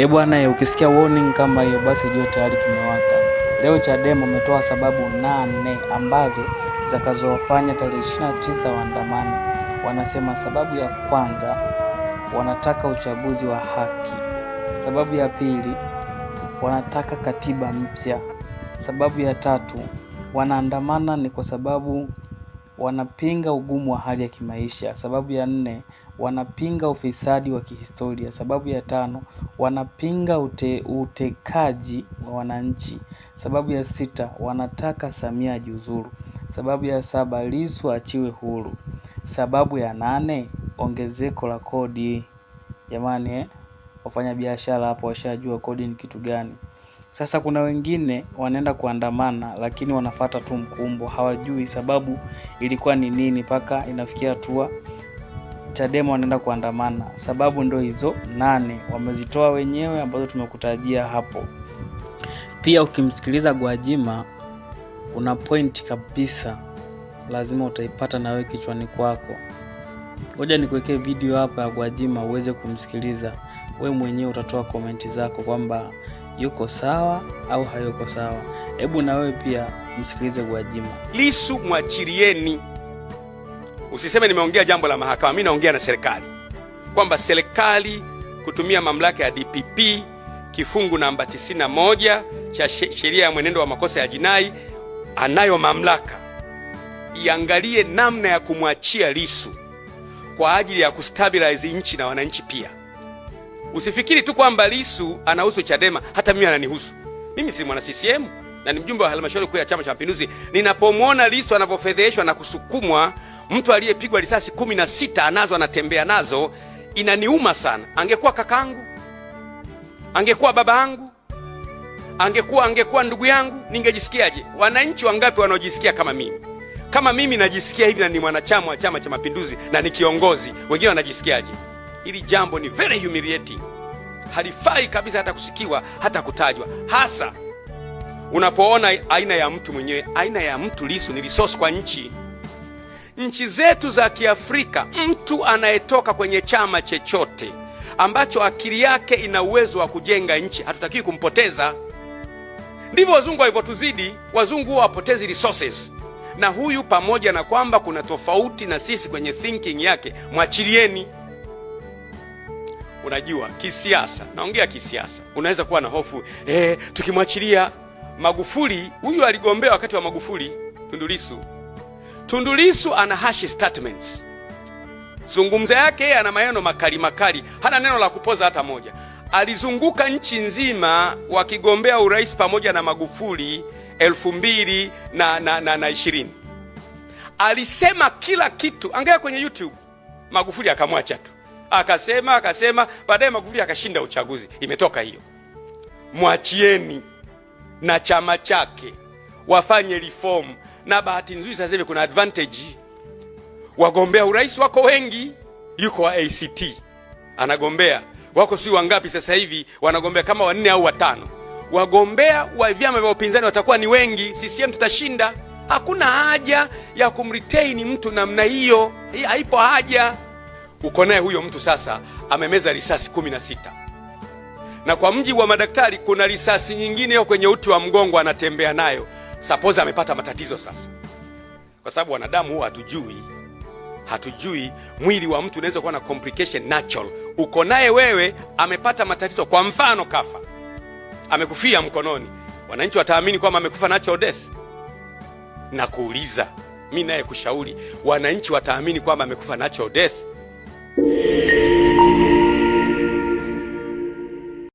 Bwana, ukisikia warning kama hiyo basi ujue tayari kimewaka. Leo Chadema umetoa sababu 8 ambazo zitakazowafanya tarehe 29 waandamane. Wanasema sababu ya kwanza, wanataka uchaguzi wa haki. Sababu ya pili, wanataka katiba mpya. Sababu ya tatu, wanaandamana ni kwa sababu wanapinga ugumu wa hali ya kimaisha. Sababu ya 4, wanapinga ufisadi wa kihistoria. Sababu ya 5, wanapinga utekaji wa wananchi. Sababu ya 6, wanataka Samia ajiuzuru. Sababu ya 7, Lissu achiwe huru. Sababu ya 8, ongezeko la kodi. Jamani, wafanya biashara hapo washajua kodi ni kitu gani. Sasa kuna wengine wanaenda kuandamana lakini wanafuata tu mkumbo, hawajui sababu ilikuwa ni nini mpaka inafikia hatua Chadema wanaenda kuandamana. Sababu ndio hizo 8 wamezitoa wenyewe ambazo tumekutajia hapo. Pia ukimsikiliza Gwajima una point kabisa, lazima utaipata na wewe kichwani kwako. Ngoja nikuwekee video hapa ya Gwajima uweze kumsikiliza. Wewe mwenyewe utatoa komenti zako kwamba yuko sawa au hayuko sawa. Hebu na wewe pia msikilize Gwajima. Lissu mwachilieni. Usiseme nimeongea jambo la mahakama, mimi naongea na serikali. Kwamba serikali kutumia mamlaka ya DPP kifungu namba 91 cha sheria ya mwenendo wa makosa ya jinai, anayo mamlaka iangalie namna ya kumwachia Lissu kwa ajili ya kustabilize nchi na wananchi pia. Usifikiri tu kwamba Lissu anahusu Chadema, hata mimi ananihusu. Mimi si mwana CCM na ni mjumbe wa halmashauri kuu ya Chama cha Mapinduzi. Ninapomwona Lissu anavyofedheshwa na kusukumwa, mtu aliyepigwa risasi 16 anazo anatembea nazo, inaniuma sana. Angekuwa kakangu, angekuwa babangu, angekuwa ndugu yangu, ningejisikiaje? Wananchi wangapi wanaojisikia kama mimi? Kama mimi najisikia hivi na ni mwanachama wa Chama cha Mapinduzi na ni kiongozi, wengine wanajisikiaje? Hili jambo ni very humiliating. Halifai kabisa hata kusikiwa, hata kutajwa. Hasa unapoona aina ya mtu mwenyewe. Aina ya mtu Lissu ni resource kwa nchi. Nchi zetu za Kiafrika, mtu anayetoka kwenye chama chochote ambacho akili yake ina uwezo wa kujenga nchi, hatutakiwi kumpoteza. Ndivyo wazungu walivyotuzidi. Wazungu wapotezi resources. Na huyu, pamoja na kwamba kuna tofauti na sisi kwenye thinking yake, mwachilieni. Unajua kisiasa, naongea kisiasa, unaweza kuwa na hofu tukimwachilia Magufuli. Huyu aligombea wakati wa Magufuli, Tundu Lissu ana hash statements. Zungumza yake ana maneno makali, hana neno la kupoza hata moja. Alizunguka nchi nzima wakigombea urais pamoja na Magufuli 2020. Alisema kila kitu, angalia kwenye YouTube. Magufuli akamwacha tu. Akasema, baadaye Magufuli akashinda uchaguzi. Imetoka hiyo. Mwachieni na chama chake wafanye reform. Na bahati nzuri sasa hivi kuna advantage. Wagombea urais wako wengi. Yuko wa ACT anagombea. Wako si wangapi sasa hivi wanagombea, kama 4 au 5. Wagombea wa vyama vya upinzani watakuwa ni wengi. CCM tutashinda. Hakuna haja ya kumretain mtu namna hiyo. Haipo haja. Uko naye huyo mtu sasa amemeza risasi 16. Na kwa mjibu wa madaktari kuna risasi nyingine hiyo kwenye uti wa mgongo anatembea nayo. Suppose amepata matatizo sasa. Kwa sababu wanadamu huwa hatujui mwili wa mtu unaweza kuwa na complication natural. Uko naye wewe amepata matatizo, kwa mfano kafa, amekufia mkononi. Wananchi wataamini kwamba amekufa natural death? Na kuuliza mimi naye kushauri, wananchi wataamini kwamba amekufa natural death?